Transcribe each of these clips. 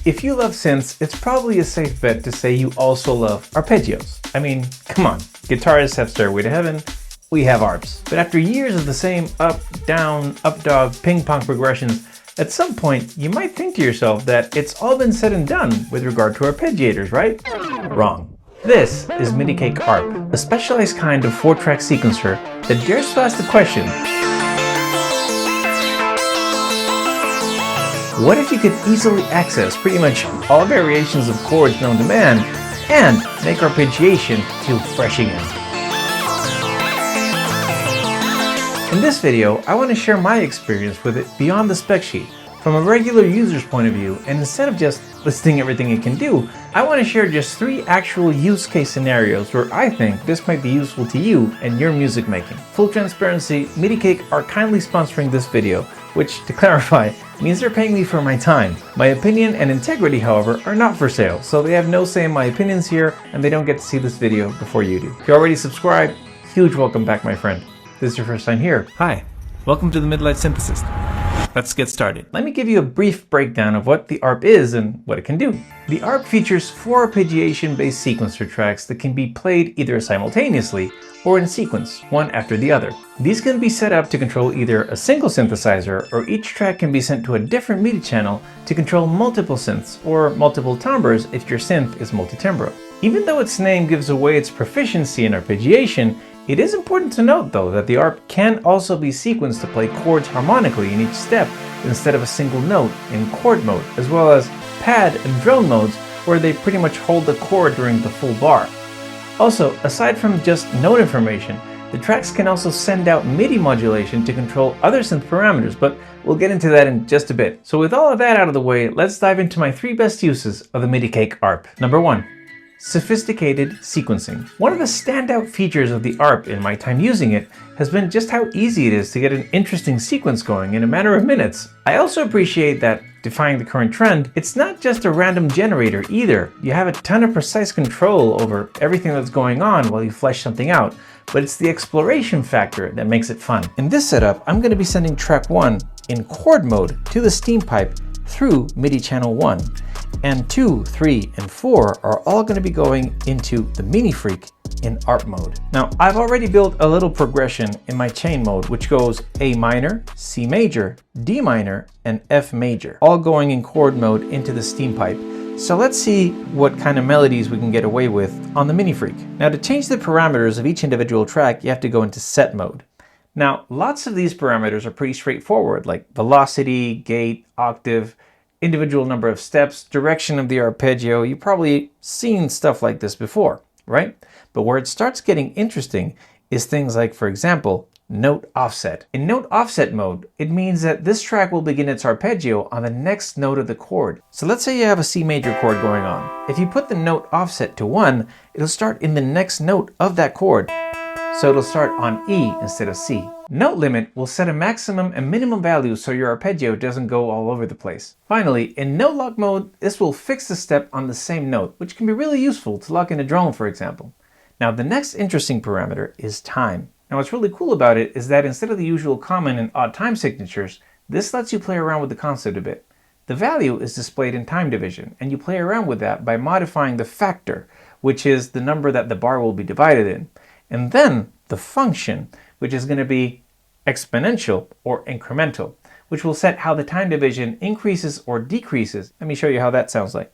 If you love synths, it's probably a safe bet to say you also love arpeggios. I mean, come on, guitarists have Stairway to Heaven, we have ARPs. But after years of the same up, down, up dog, ping pong progressions, at some point you might think to yourself that it's all been said and done with regard to arpeggiators, right? Wrong. This is Midicake ARP, a specialized kind of 4-track sequencer that dares to ask the question, what if you could easily access pretty much all variations of chords known to man and make arpeggiation feel fresh again? In this video, I want to share my experience with it beyond the spec sheet, from a regular user's point of view, and instead of just listing everything it can do, I want to share just 3 actual use case scenarios where I think this might be useful to you and your music making. Full transparency, Midicake are kindly sponsoring this video, which, to clarify, means they're paying me for my time. My opinion and integrity, however, are not for sale, so they have no say in my opinions here, and they don't get to see this video before you do. If you're already subscribed, huge welcome back, my friend. If this is your first time here, hi, welcome to the Midlight Synthesist. Let's get started. Let me give you a brief breakdown of what the ARP is and what it can do. The ARP features 4 arpeggiation-based sequencer tracks that can be played either simultaneously or in sequence, one after the other. These can be set up to control either a single synthesizer, or each track can be sent to a different MIDI channel to control multiple synths or multiple timbres if your synth is multi-timbral. Even though its name gives away its proficiency in arpeggiation, it is important to note, though, that the ARP can also be sequenced to play chords harmonically in each step instead of a single note in chord mode, as well as pad and drone modes where they pretty much hold the chord during the full bar. Also, aside from just note information, the tracks can also send out MIDI modulation to control other synth parameters, but we'll get into that in just a bit. So with all of that out of the way, let's dive into my 3 best uses of the Midicake ARP. Number 1. Sophisticated sequencing. One of the standout features of the ARP in my time using it has been just how easy it is to get an interesting sequence going in a matter of minutes. I also appreciate that, defying the current trend, it's not just a random generator either. You have a ton of precise control over everything that's going on while you flesh something out, but it's the exploration factor that makes it fun. In this setup, I'm going to be sending track 1 in chord mode to the steam pipe through MIDI channel 1. And 2, 3, and 4 are all going to be going into the MiniFreak in ARP mode. Now, I've already built a little progression in my chain mode, which goes A minor, C major, D minor, and F major, all going in chord mode into the steam pipe. So let's see what kind of melodies we can get away with on the MiniFreak. Now, to change the parameters of each individual track, you have to go into set mode. Now, lots of these parameters are pretty straightforward, like velocity, gate, octave, individual number of steps, direction of the arpeggio. You've probably seen stuff like this before, right? But where it starts getting interesting is things like, for example, note offset. In note offset mode, it means that this track will begin its arpeggio on the next note of the chord. So let's say you have a C major chord going on. If you put the note offset to 1, it'll start in the next note of that chord. So it'll start on E instead of C. Note limit will set a maximum and minimum value so your arpeggio doesn't go all over the place. Finally, in note lock mode, this will fix the step on the same note, which can be really useful to lock in a drone, for example. Now, the next interesting parameter is time. Now, what's really cool about it is that instead of the usual common and odd time signatures, this lets you play around with the concept a bit. The value is displayed in time division, and you play around with that by modifying the factor, which is the number that the bar will be divided in. And then the function, which is going to be exponential or incremental, which will set how the time division increases or decreases. Let me show you how that sounds like.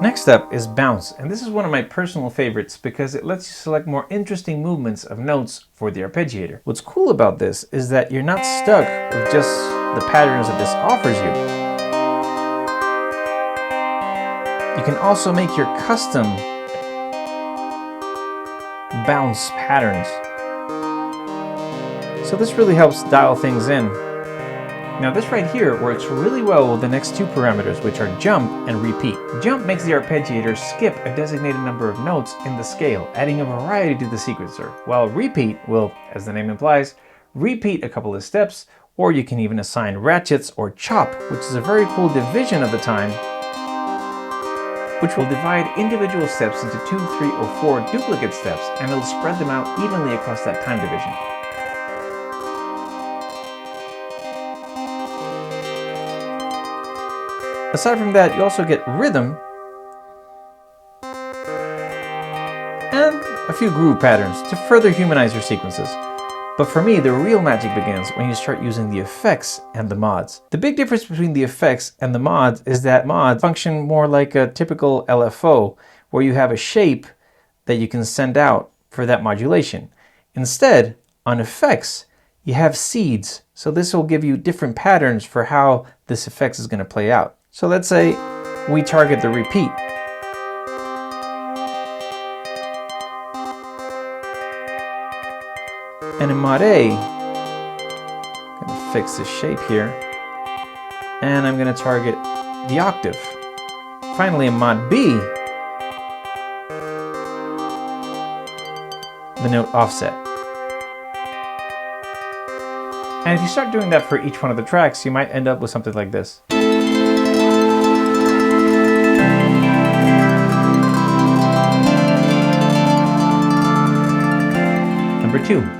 Next up is bounce, and this is one of my personal favorites because it lets you select more interesting movements of notes for the arpeggiator. What's cool about this is that you're not stuck with just the patterns that this offers you. You can also make your custom bounce patterns. So this really helps dial things in. Now this right here works really well with the next 2 parameters, which are jump and repeat. Jump makes the arpeggiator skip a designated number of notes in the scale, adding a variety to the sequencer, while repeat will, as the name implies, repeat a couple of steps or you can even assign ratchets or chop, which is a very cool division of the time, which will divide individual steps into 2, 3, or 4 duplicate steps, and it'll spread them out evenly across that time division. Aside from that, you also get rhythm and a few groove patterns to further humanize your sequences. But for me, the real magic begins when you start using the effects and the mods. The big difference between the effects and the mods is that mods function more like a typical LFO, where you have a shape that you can send out for that modulation. Instead, on effects, you have seeds. So this will give you different patterns for how this effects is going to play out. So let's say we target the repeat. And in mod A, I'm going to fix the shape here, and I'm going to target the octave. Finally, in mod B, the note offset. And if you start doing that for each one of the tracks, you might end up with something like this. Number 2.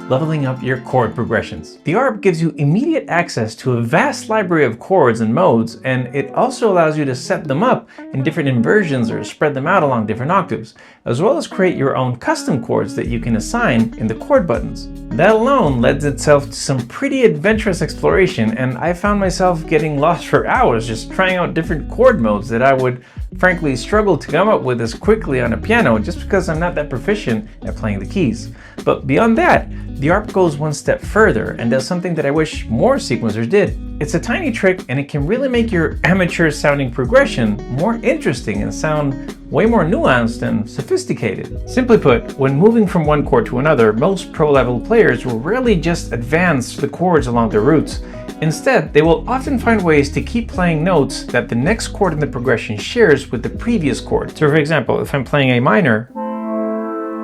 Leveling up your chord progressions. The ARP gives you immediate access to a vast library of chords and modes, and it also allows you to set them up in different inversions or spread them out along different octaves, as well as create your own custom chords that you can assign in the chord buttons. That alone lends itself to some pretty adventurous exploration, and I found myself getting lost for hours just trying out different chord modes that I would frankly struggle to come up with as quickly on a piano just because I'm not that proficient at playing the keys. But beyond that, the ARP goes one step further and does something that I wish more sequencers did. It's a tiny trick, and it can really make your amateur sounding progression more interesting and sound way more nuanced and sophisticated. Simply put, when moving from one chord to another, most pro-level players will rarely just advance the chords along their roots. Instead, they will often find ways to keep playing notes that the next chord in the progression shares with the previous chord. So for example, if I'm playing A minor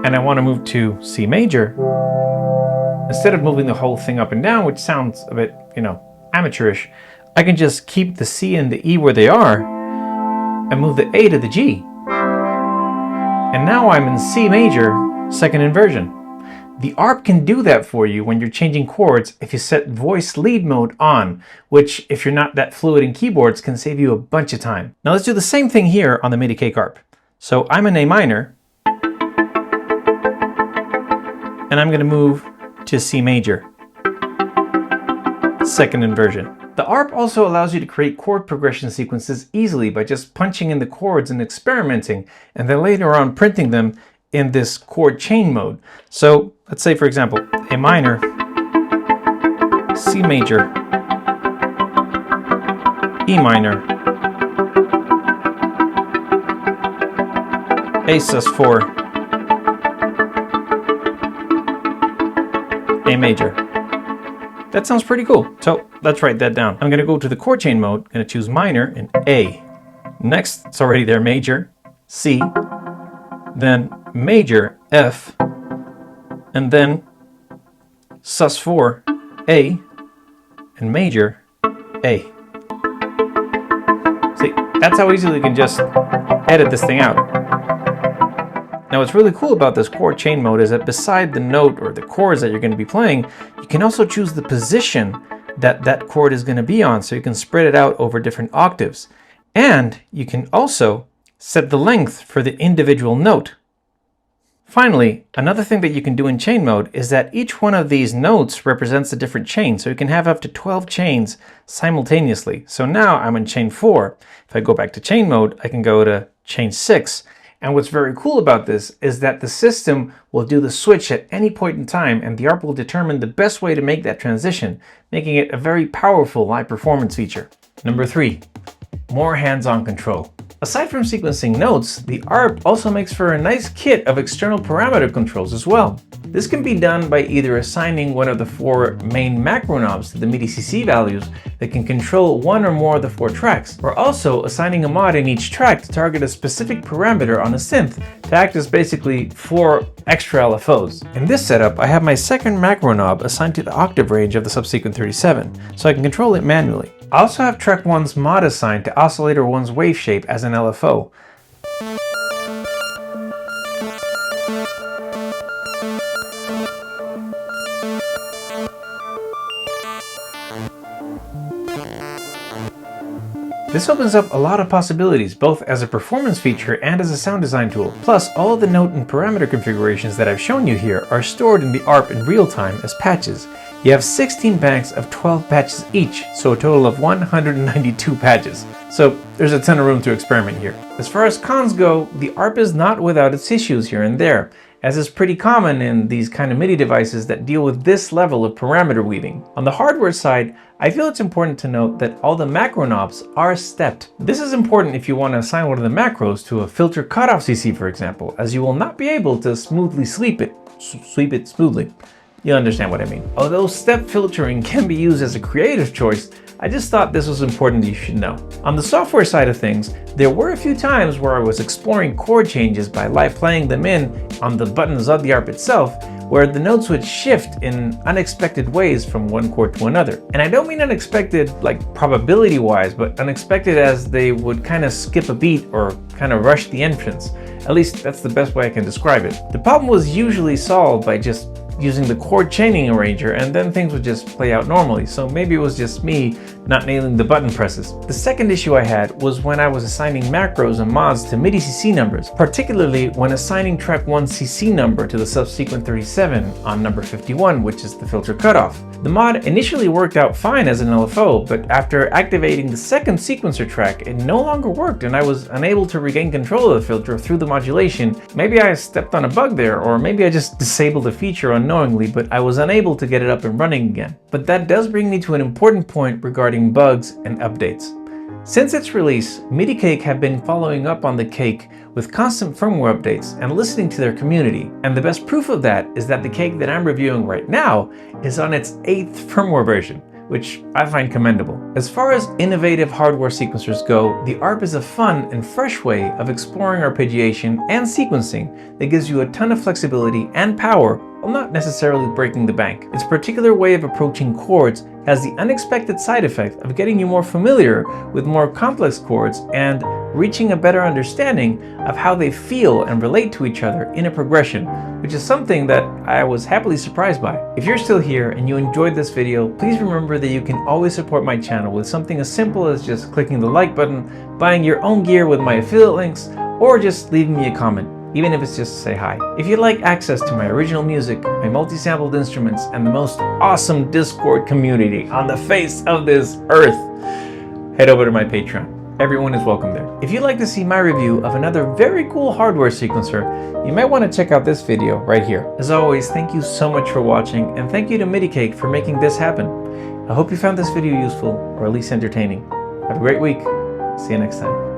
and I want to move to C major, instead of moving the whole thing up and down, which sounds a bit, amateurish, I can just keep the C and the E where they are and move the A to the G. And now I'm in C major, second inversion. The ARP can do that for you when you're changing chords if you set voice lead mode on, which, if you're not that fluid in keyboards, can save you a bunch of time. Now let's do the same thing here on the Midicake ARP. So I'm in A minor, and I'm going to move to C major, second inversion. The ARP also allows you to create chord progression sequences easily by just punching in the chords and experimenting, and then later on printing them in this chord chain mode. So let's say, for example, A minor, C major, E minor, A sus4, A major. That sounds pretty cool. So let's write that down. I'm going to go to the chord chain mode. I'm going to choose minor and A. Next, it's already there, major, C, then major, F, and then sus4, A, and major, A. See, that's how easily you can just edit this thing out. Now what's really cool about this chord chain mode is that beside the note or the chords that you're going to be playing, you can also choose the position that that chord is going to be on, so you can spread it out over different octaves. And you can also set the length for the individual note. Finally, another thing that you can do in chain mode is that each one of these notes represents a different chain, so you can have up to 12 chains simultaneously. So now I'm in chain 4. If I go back to chain mode, I can go to chain 6. And what's very cool about this is that the system will do the switch at any point in time, and the ARP will determine the best way to make that transition, making it a very powerful live performance feature. Number 3, more hands-on control. Aside from sequencing notes, the ARP also makes for a nice kit of external parameter controls as well. This can be done by either assigning one of the 4 main macro knobs to the MIDI CC values that can control one or more of the 4 tracks, or also assigning a mod in each track to target a specific parameter on a synth to act as basically 4 extra LFOs. In this setup, I have my second macro knob assigned to the octave range of the Subsequent 37, so I can control it manually. I also have track 1's mod assigned to oscillator 1's wave shape as an LFO. This opens up a lot of possibilities, both as a performance feature and as a sound design tool. Plus, all of the note and parameter configurations that I've shown you here are stored in the ARP in real time as patches. You have 16 banks of 12 patches each, so a total of 192 patches. So there's a ton of room to experiment here. As far as cons go, the ARP is not without its issues here and there, as is pretty common in these kind of MIDI devices that deal with this level of parameter weaving. On the hardware side, I feel it's important to note that all the macro knobs are stepped. This is important if you want to assign one of the macros to a filter cutoff CC, for example, as you will not be able to smoothly sweep it smoothly. You understand what I mean. Although step filtering can be used as a creative choice, I just thought this was important that you should know. On the software side of things, there were a few times where I was exploring chord changes by live playing them in on the buttons of the ARP itself, where the notes would shift in unexpected ways from one chord to another. And I don't mean unexpected like probability wise, but unexpected as they would kind of skip a beat or kind of rush the entrance. At least that's the best way I can describe it. The problem was usually solved by just using the chord chaining arranger, and then things would just play out normally, so maybe it was just me not nailing the button presses. The second issue I had was when I was assigning macros and mods to MIDI CC numbers, particularly when assigning track 1 CC number to the Subsequent 37 on number 51, which is the filter cutoff. The mod initially worked out fine as an LFO, but after activating the second sequencer track, it no longer worked and I was unable to regain control of the filter through the modulation. Maybe I stepped on a bug there, or maybe I just disabled the feature unknowingly, but I was unable to get it up and running again. But that does bring me to an important point regarding bugs and updates. Since its release, Midicake have been following up on the cake with constant firmware updates and listening to their community. And the best proof of that is that the cake that I'm reviewing right now is on its 8th firmware version, which I find commendable. As far as innovative hardware sequencers go, the ARP is a fun and fresh way of exploring arpeggiation and sequencing that gives you a ton of flexibility and power while not necessarily breaking the bank. Its particular way of approaching chords has the unexpected side effect of getting you more familiar with more complex chords and reaching a better understanding of how they feel and relate to each other in a progression, which is something that I was happily surprised by. If you're still here and you enjoyed this video, please remember that you can always support my channel with something as simple as just clicking the like button, buying your own gear with my affiliate links, or just leaving me a comment, even if it's just to say hi. If you'd like access to my original music, my multi-sampled instruments, and the most awesome Discord community on the face of this earth, head over to my Patreon. Everyone is welcome there. If you'd like to see my review of another very cool hardware sequencer, you might want to check out this video right here. As always, thank you so much for watching, and thank you to Midicake for making this happen. I hope you found this video useful, or at least entertaining. Have a great week. See you next time.